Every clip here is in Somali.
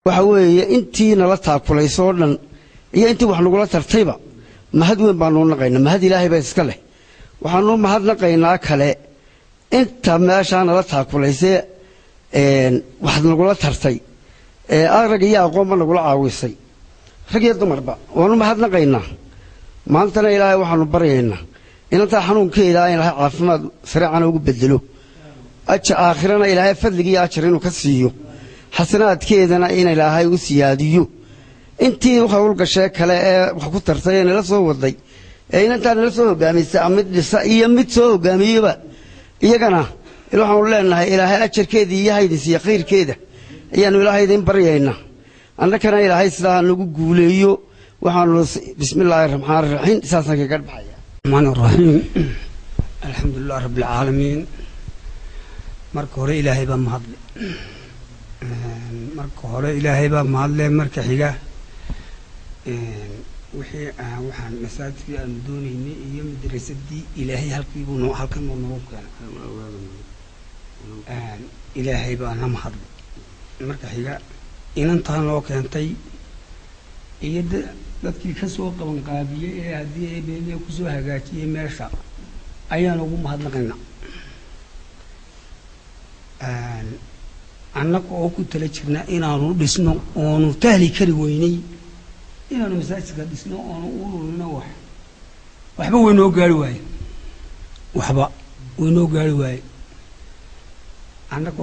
وحوي أنتي نلتها كل يسورن هي أنتي وحنا نقولها ترتيبة ما هاد وين بانون نقينا ما هاد إلهي بيسكله وحنا ما هاد نقينا كله أنت ما شان نلتها كل يسير وحنا نقولها ترتيب أرجع أقوم نقول عاوزي رجع دمر بقى وأنا ما هاد نقينا ما أنتنا إلهي وحنا برينا إن أنت حنون كإلهي إلهي عافنا سريعنا وقبدلو آخرنا إلهي فضلك أشرين وكسيو حسنات كيدنا إن إلهي وسياديو أنتي وخولك الشيء كلا وخوت ترتين لا سوى ضي إن أنت لا سوى قامي سامد لسائي مت سوى قامي بقى يجنا يروح أقول لنا إلهي أشر كذي يهاي دسي خير كذا يعني إلهي دين برينا أنا كنا إلهي سلا نقوليو وحنوس بسم الله الرحمن الرحيم أساسا كقلب حياة الرحمن الرحيم الحمد لله رب العالمين marka hore ilaahay baa mahadle marka xiga wixii waxaan masaajidkii aan doonaynay iyo madrasadii ilaahay halkan uu noo keenay ilaahay baa na mahadle marka xiga inantaan loo keentay iyo dadkii ka soo qaban qaabiyay ee hadii ay beeniyo ku soo hagaajiyay meesha ayaan ugu mahadnaqaynaa annaga oo ku tala jirna inaanu dhisno oonu tahli kari weynay inaanu masaajidka dhisno oonu ururino waxba weynoo gaari waaye annaga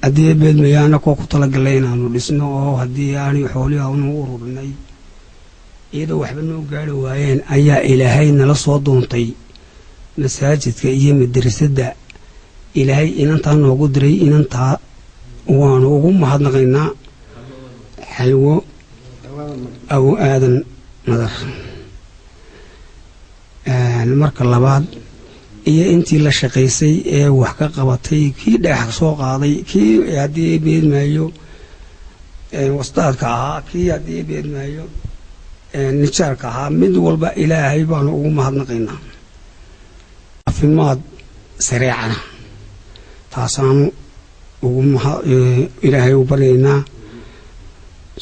haddii beedmayo annagoo ku talagalay inaanu dhisno oo haddii aanay xoolihi aanu ururinay iyadoo waxba noo gaari waayeen ayaa ilaahay nala soo doontay masaajidka iyo madrasadda ilaahay inantaa noogu diray inantaa waanu ugu mahadnaqaynaa xalwo abu aadan madar marka labaad iyo intii la shaqaysay ee wax ka qabatay kii dhagax soo qaaday kii haddii beedmaayo wastaadka ahaa kii haddii beedmaayo nijaarka ahaa mid walba ilaahay baanu ugu mahadnaqaynaa caafimaad sareecana taasaanu ilaahay u baryaynaa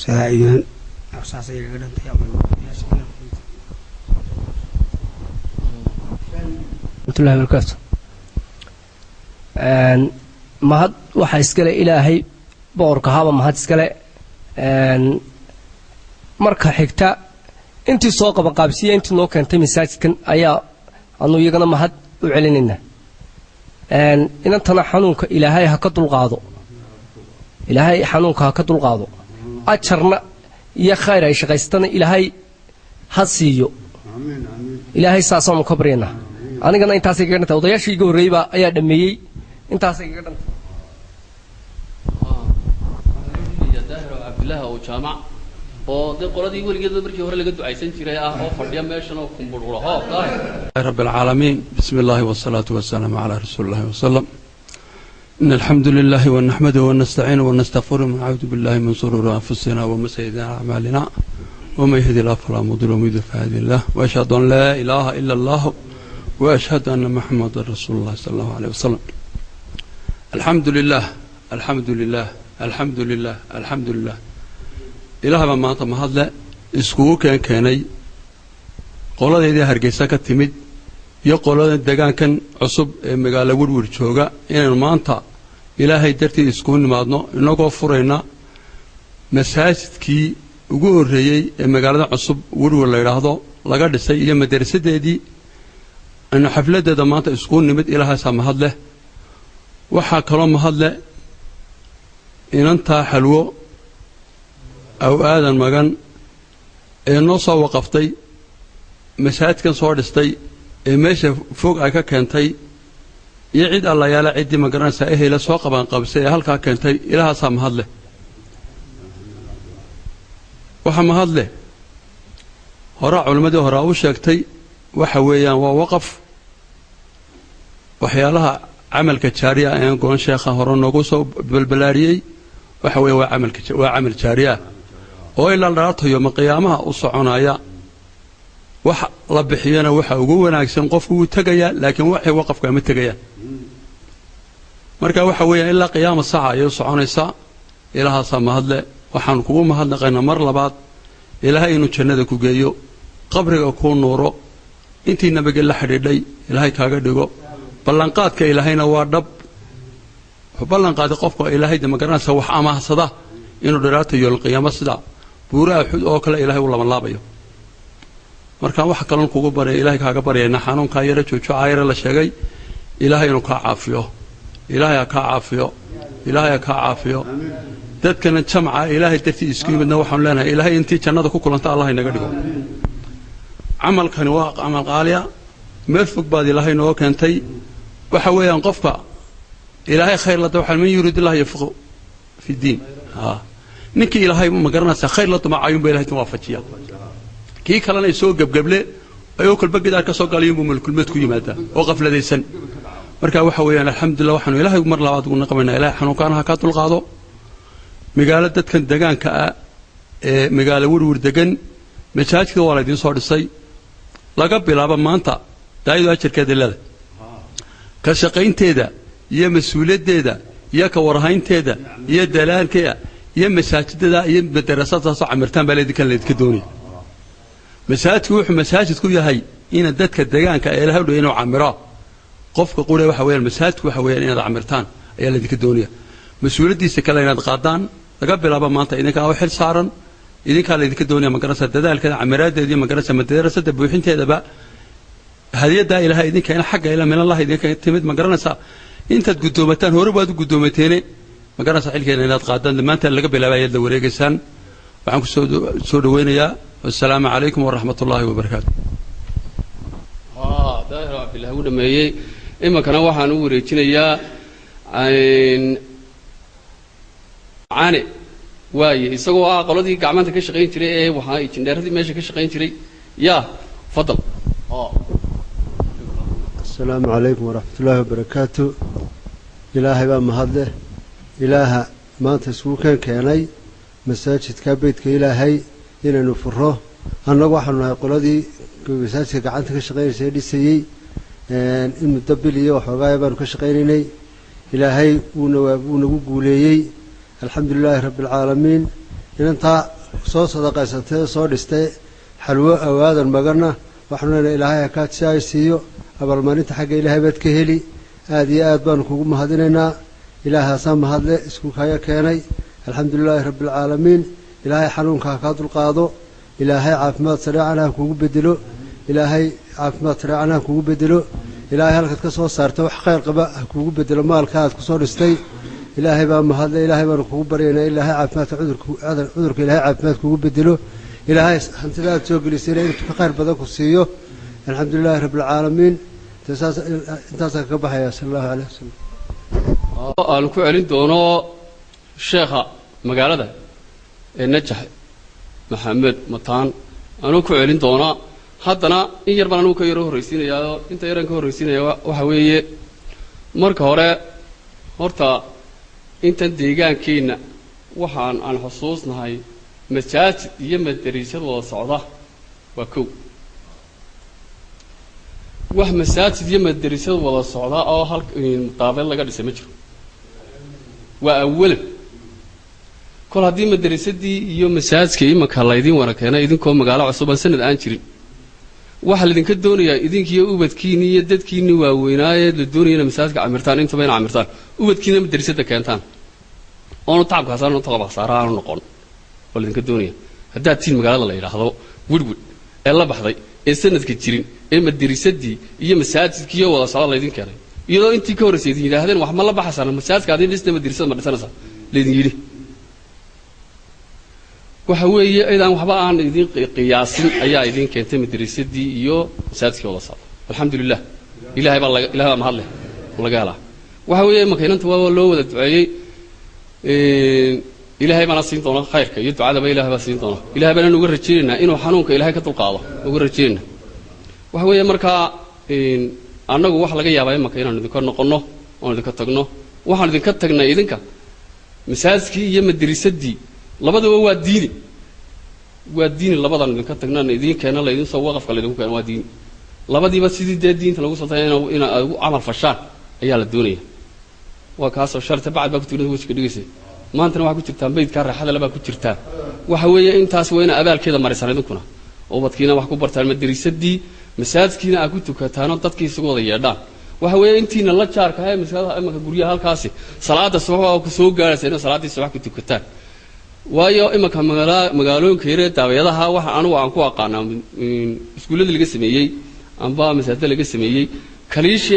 saa'idan saas ay gaga dhantay الله وبركاته mahad waxa iskale ilaahay boqorka haba mahad iskale marka xigta intii soo qaban qaabsiye intii noo keentay masaajidkan ayaa anu iyagana mahad u celinayna inantana xanuunka ilaahay ha ka dulqaado ilaahay xanuunka ha ka dulqaado ajarna iyo khayr ay shaqaystana ilaahay ha siiyo ilaahay saasaanu ka baryana anigana intaas ay gaadhantay odayaashii iga horreeyba ayaa dhameeyay intaas ay gaadhantay daahir abdullah oo jaamac oo de qoladii weligeed markii hore laga ducaysan jiray ah oo fadhiya meeshan oo kumburuuraho rabbil alamin bismillahi wassalatu wassalamu ala rasulillahi wa sallam إن الحمد لله ونحمده ونستعينه ونستغفره ونعوذ بالله من شرور أنفسنا ومن سيئات أعمالنا ومن يهد الله فلا مضل له ومن يضلل فلا هادي له وأشهد أن لا إله إلا الله وأشهد أن محمدا رسول الله صلى الله عليه وسلم الحمد لله الحمد لله الحمد لله الحمد لله إله ما أنت مهلا إسكوك كاني قولنا إذا هرجيسا كتمد يقولون الدجان كان عصب مقالة ورور شوجا إن المانطة إلهي درتي إسكون معنا نقف فرينا مساجد كي وجور ريي مقالة عصب ورور اللي هذا لقد السيء مدرسة دي أن حفلة ده مانطة إسكون نمد إلها سام هذله وحى كلام هذله إن أنت حلو أو آذن مجان النص وقفتي مساجد كان صار استي meesha fog ay ka keentay iyo cid alla yaala cidii ma garanaysaa ehela soo qaban qabsay halka keentay ilaaha mahad leh waxa mahad leh hore culimadii hore u sheegtay waxa weeyaan waa waqaf waxyaalaha amalka jaariya ee goon sheekha hore noogu soo balbalaariyay waxa weey waa amal jaariya oo ilaa dhaartayo ma qiyaamaha u soconaya wax la bixiyana waxa ugu wanaagsan qofku uu tagaya laakiin waxa waqafka ma tagaya marka waxa weeyaan ilaa qiyaama saaca ayay soconaysaa ilaahaasa mahadle waxaan kugu mahadnaqaynaa mar labaad ilaahay inuu jannada ku geeyo qabriga ku nuuro intii nabiga la xidhiidhay ilaahay kaaga dhigo ballanqaadka ilaahayna waa dhab ballanqaad qofka ilaahay ma garanaysa wax amaahsada inuu dharaata yool qiyaamo sida buuraha xud oo kale ilaahay u laban laabayo marka waxa kale kugu baray ilaahay kaaga baryayna xanuunka yara joojo ayra la sheegay ilaahay inuu ka caafiyo ilaahay ka caafiyo ilaahay ka caafiyo dadkana jamca ilaahay dartii isku yimidna waxaan leenahay ilaahay intii jannada ku kulanta allah inaga dhigo amalkani waa amal qaaliya meel fog baad ilaahay noo keentay waxa weeyaan qofka ilaahay khayr la dawxal man yurid allah yafqo fi diin ninkii ilaahay ma garanaysa khayr la dama ayuun ilaahay waafajiya kii kalena soo gabgable ayuu kalba gidaar ka soo galay inuu mulkulmad ku yimaada oo qafladaysan marka waxa weeyaan alxamdulillah waxaan ilaahay mar labaad ugu naqaynaa ilaahay xanuunkaanaha ka dulqaado magaalo dadkan deegaanka ah ee magaalo warwar degan masaajidka waa la idin soo dhisay laga bilaabo maanta daayadu ajarkeeda leedahay ka shaqaynteeda iyo mas'uuliyadeeda iyo ka warhaynteeda iyo dalaalkeeda iyo masaajidada iyo madrasada soo camirtaan baa leedka doonay masaajidku wuxuu masaajid ku yahay in dadka deegaanka ee ilaahay inuu camiro qofka qore waxa weeyaan masaajidku waxa weeyaan inaad camirtaan ayaa leedka doonaya mas'uuliyadiisa kale inaad qaadaan laga bilaabo maanta idinka oo xil saaran idinka leedka doonaya magarasa dadaalka camiraadeeda iyo magarasa madrasada buuxinteedaba hadiyada ilaahay idinka in xagga ila min Allah idinka timid magaranaysa intaad gudoomataan hore baad u gudoomateen magaranaysa xilkeena inaad qaadaan maanta laga bilaabay ayada wareegaysan waxaan ku soo dhaweynayaa assalaamu alaykum wa rahmatullahi wa barakaatuh daahir abdillah u dhameeyay imankana waxaan u wareejinayaa caane waaye isagoo qoladii gacmaanta ka shaqayn jiray ee waxa injineeradii meesha ka shaqayn jiray yaa fadal السلام عليكم ورحمة الله وبركاته إلهي بمهده إله ما تسوكن كيني مساجد كبيت كإلهي إلى نفره أنا وحنا يقول هذه مساجد قعدت كشغير سيدي سيء إن مدبلي وحقايبا كشغيرني إلهي ونقولي الحمد لله رب العالمين إن أنت صوص صدقة صور استي حلوة أو هذا المجرنا وحنا إلهي كات شاي سيو أبل ما نتحق إلهي بتكهلي هذه آدبان كوم هذيننا إلهي سام هذا اسكو كايا كيني الحمد لله رب العالمين إلهي حنون كاكاد القاضو إلهي عافمات سريعنا كوم بدلو إلهي عافمات سريعنا كوم بدلو إلهي هلك كسر صارت وحقير قباء كوم بدلو مال كاد كسر استي إلهي بام هذا إلهي بان كوم برينا إلهي عافمات عذرك إلهي عافمات كوم بدلو إلهي أنت لا تسوق لسيرين تخير بدك وسيو الحمد لله رب العالمين انتاسا كبحيا صلى الله عليه وسلم aan ku celin doono sheekha magaalada najax maxamed mataan aanu ku celin doona haddana in yar baan ka yaro horeysiinayaa inta yaran ka horeysiinaya waxa weeye marka hore horta intan deegaankeena waxaan aan xusuusnahay masaajid iyo madrasad wada socda waa kow wax masaajid iyo madrasad wada socda oo muqaabal laga dhisay ma jiro waa awal kol hadii madrasadii iyo masaajidka imaka la idin wara keenay idinkoo magaalo cusub sanad aan jirin waxa la idinka doonayaa idinkiyo ubadkiina iyo dadkiina waaweynaaye la doonayna masaajidka camirtaan inta bayna camirtaan ubadkiina madrasada keentaan oo taabkaasaan oo talaba saaraan noqon wala idinka doonaya hadaa tiin magaalada la yiraahdo wirwir ee la baxday ee sanadka jirin ee madrasadii iyo masaajidkii wada socda la idin keenay iyadoo intii ka horeysay idin yiraahdeen wax ma la baxaysan masaajidka adin dhisna madrasada ma dhisanaysa leedin yiri waxa weeye aydan waxba aan idin qiyaasin ayaa idin keentay madrasadii iyo masaajidkii wada socda alxamdulillah ilaahay baa mahad leh laga helaa waxa weeye makiinanta waa loo wada duceeyay ilaahay bana siin doona khayrka iyo ducada ba ilaahay baa siin doona ilaahay bana ugu rajeenaa inuu xanuunka ilaahay ka dulqaado ugu rajeenaa waxa weeye marka anagu wax laga yaabaa in makiinaan idinka noqono oo idinka tagno waxaan idinka tagnay idinka masaajidkii iyo madrasadii labadaba waa diini labadan idinka tagnaan idin keena la idin soo waqafka la idinku keena waa diini labadiiba sidii diinta lagu soo taayay in ay amal fashaan ayaa la doonaya waa kaasoo sharta bacad baa ku tuulada wejiga dhigaysay maantana waxaa ku jirtaan beydkaa raaxada labaa ku jirtaa waxa weeye intaas waa ina abaalkeeda marisaan idinkuna ubadkiina wax ku bartaan madariisadii masaajidkiina aad ku tukataanoo dadkii isugu wada yeedhaan waxa weeye intiina la jaarka ah masaajidda imanka guryaha halkaasi salaada subax oo ku soo gaaraysa in salaadii subax ku tukataan waayo imanka magaalooyinka yare daawayadaha waxa anigu aan ku aqaanaa iskuullada laga sameeyey amba masaajidda laga sameeyey kaliishi